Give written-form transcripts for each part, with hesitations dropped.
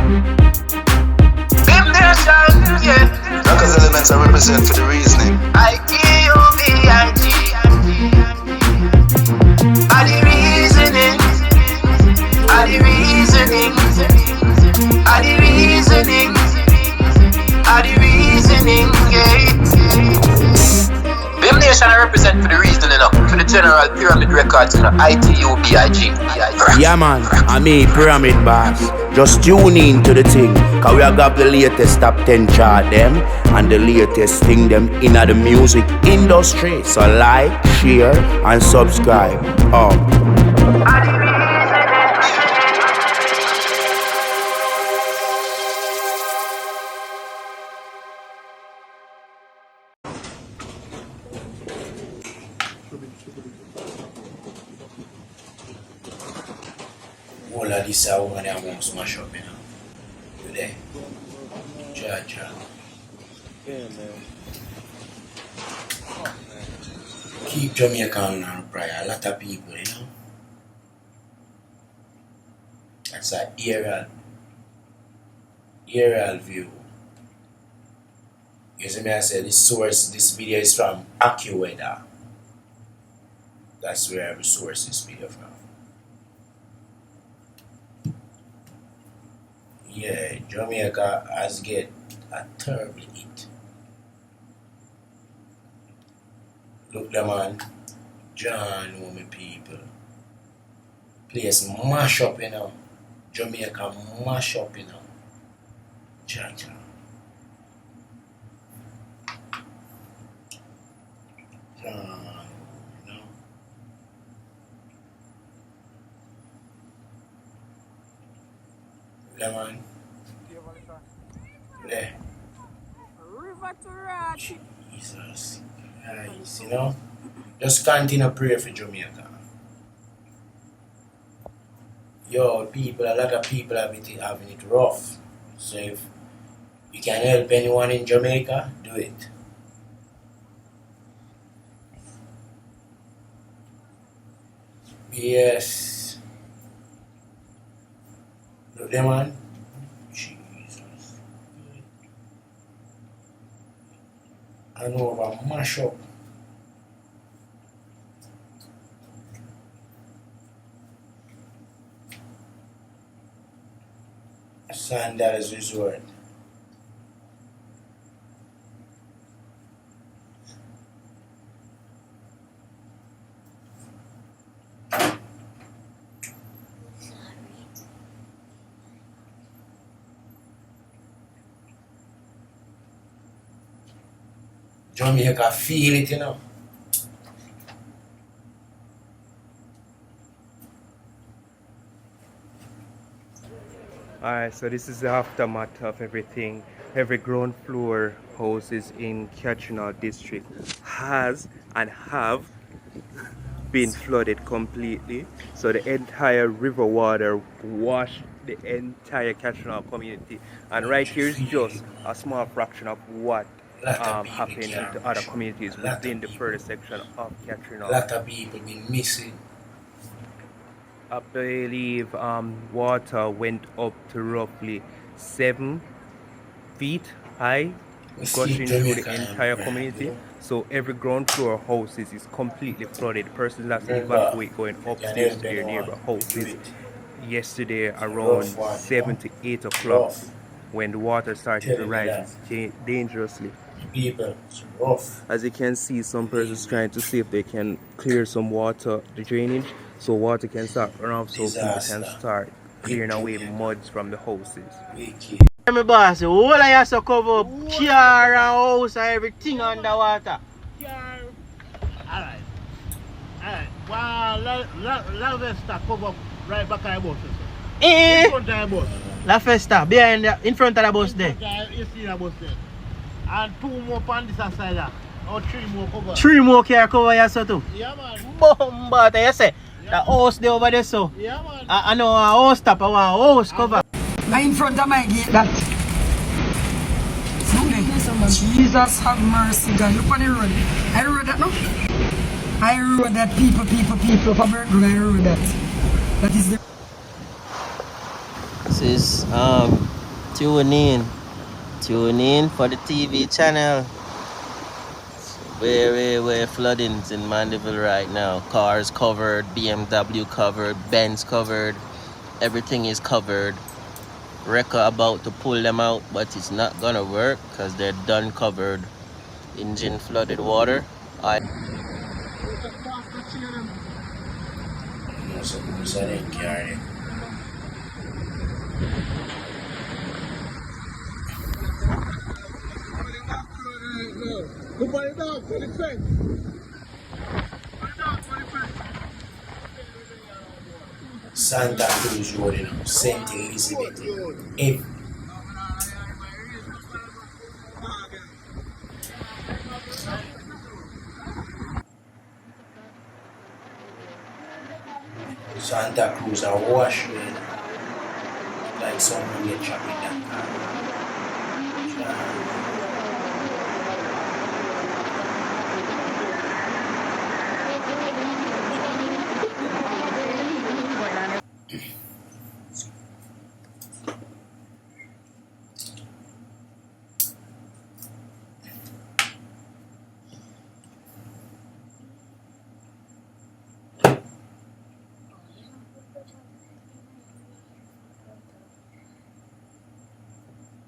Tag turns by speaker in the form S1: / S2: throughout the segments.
S1: Bim Nation, yeah.
S2: Because elements are represent for the reasoning.
S1: ITUBIG. Are the reasoning. Are the reasoning. Are the reasoning. Are the reasoning, yeah. Bim Nation I represent for the reasoning, for the General Pyramid Records, ITUBIG.
S3: Yeah man, I me Pyramid Boss. Just tune in to the thing, cause we have got the latest top 10 chart them and the latest thing them in the music industry. So like, share and subscribe. All of this are woman that won't smash up, you know. You there? Cha.
S4: Yeah, man.
S3: Keep Jamaica on prayer. A lot of people, you know. That's an aerial view. You see me, I said this video is from AccuWeather. That's where I source this video from. Yeah, Jamaica has get a terrible hit. Look the man, John, my people. Place mash up, you know. Jamaica mash up, you know. Cha. John, you know. The man. There.
S5: River to Rod.
S3: Jesus Christ, you know. Just continue to pray for Jamaica. Yo, people, a lot of people having it rough. So if you can help anyone in Jamaica, do it. Yes. Look there, man. Jesus. And over mash up. Sandals Resort. Jamaica feel it, you know.
S4: Alright, so this is the aftermath of everything. Every ground floor houses in Kitchener district has and have been flooded completely. So the entire river water washed the entire Kitchener community. And right here is just a small fraction of what happened to other communities within the further section of Kitchener.
S3: A lot of people been missing.
S4: I believe water went up to roughly 7 feet high, gushing through the entire community. So every ground floor houses is completely flooded. Persons have to evacuate going upstairs to their neighbor houses. Yesterday around 7 to 8 o'clock when the water started to rise dangerously.
S3: People, rough.
S4: As you can see, some persons trying to see if they can clear some water, the drainage, so water can start run off, so people can start clearing away muds from the houses.
S6: My boss, all I have to cover up car and house and everything underwater.
S7: Alright. Wow, La Vesta cover up right back at the bus. In front of the bus.
S6: La Festa, in front of the bus there.
S7: You see the bus there. And 2 more on this side. Or 3 more cover.
S6: 3 more car cover here so too.
S7: Yeah man.
S6: Bomba, you say. The house there over there so.
S7: Yeah man.
S6: I know a house top, I want a house cover.
S8: In front of my gate that. Jesus have mercy, God. Look on the road. I rode that now. I rode that people for Berkeley. I rode that. That is the.
S6: This is Tune in. Tune in for the TV channel. We're floodings in Mandeville right now. Cars covered, BMW covered, Benz covered. Everything is covered. Wrecker about to pull them out, but it's not gonna work because they're done covered. Engine flooded water.
S3: Santa Cruz Road, you know, St. Elizabeth. If Santa Cruz are wash with like someone get trapped in that car.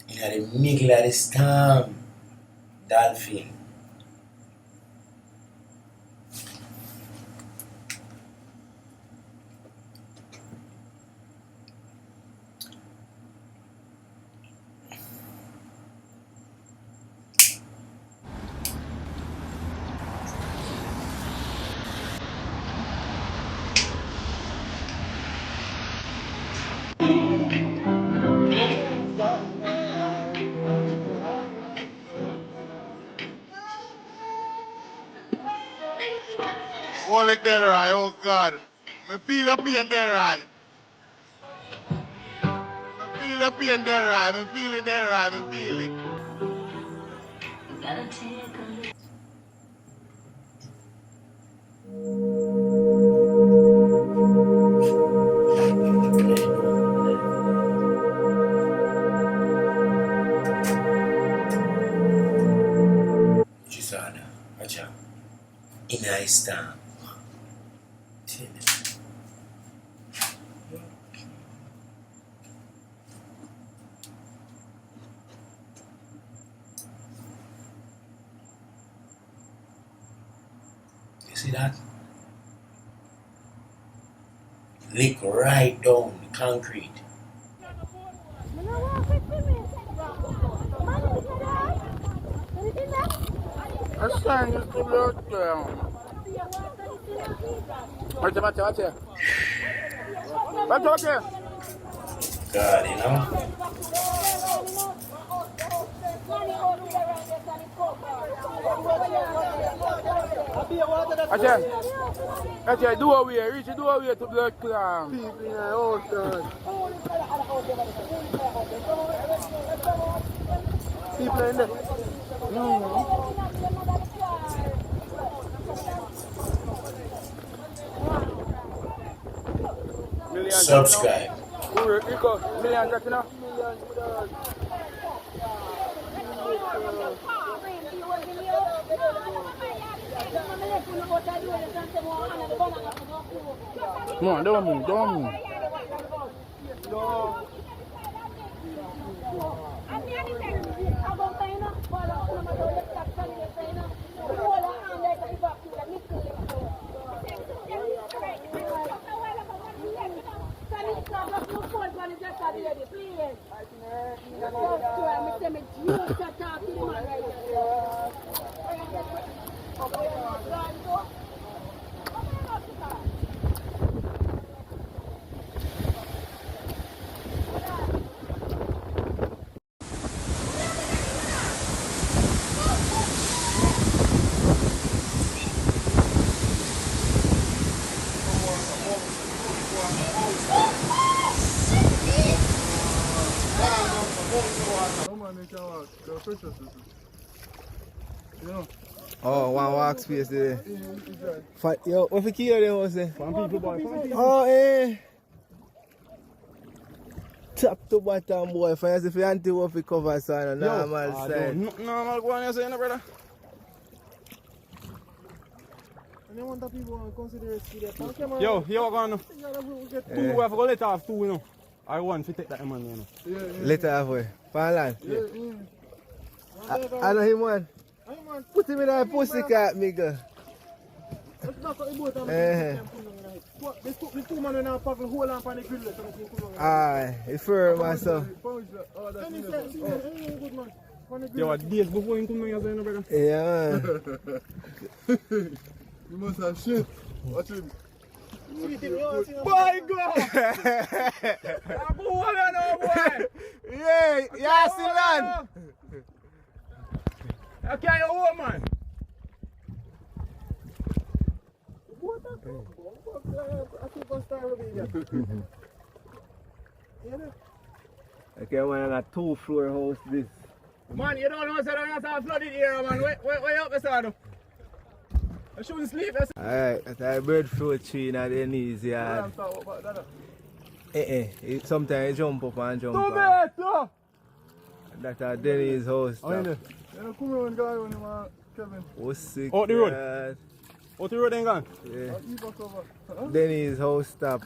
S3: In the middle of the storm, dolphin.
S7: Hold it there, right? Oh God. Me feel the pain there, right? Me feel the pain there, right? Me feel it there, right? Me feel it.
S3: Gisana, watch out. In a storm. You see that? Lick right down the concrete.
S6: Let's turn this to look down. Watch it.
S3: God, you know?
S6: Actually, do away, reach do away to blood clam. People in the ocean. People in there.
S3: Subscribe.
S6: Millions, you know? No, don't move.
S9: Oh, one walk space there. Yo, what the key there was there? From people boy. Oh, eh. top to bottom, boy. For as if you anti what we cover, so on a normal side.
S10: Normal go on here, say, no, brother.
S9: And you want the people to consider it to the
S10: Yo, here we go now. Two, we have to go let off two, you know. I want to take that man, you know.
S9: Let halfway. Farland. I know him one. Put him in that pussycat, nigga. Aye, it's firm, myself.
S10: Yo, what days before you come here, say, no, brother?
S9: Yeah, man.
S2: You must have shit. Watch him.
S10: Boy, go! Hold on now, boy!
S9: Yeah, still on.
S10: Okay, you hold, man.
S9: Okay, man, I got 2-floor house this.
S10: Man, you don't know, so don't have to flooded here, man. Where up, Mr. I shouldn't sleep.
S9: Alright, that's a breadfruit tree in the knees yard. Sometimes you jump up and jump down. That's a Denny's house.
S10: Oh, yeah.
S2: Come on, guy, when you Kevin.
S9: What's sick?
S10: Out the road. Out the road, then gone.
S9: Yeah. Denny's house stop.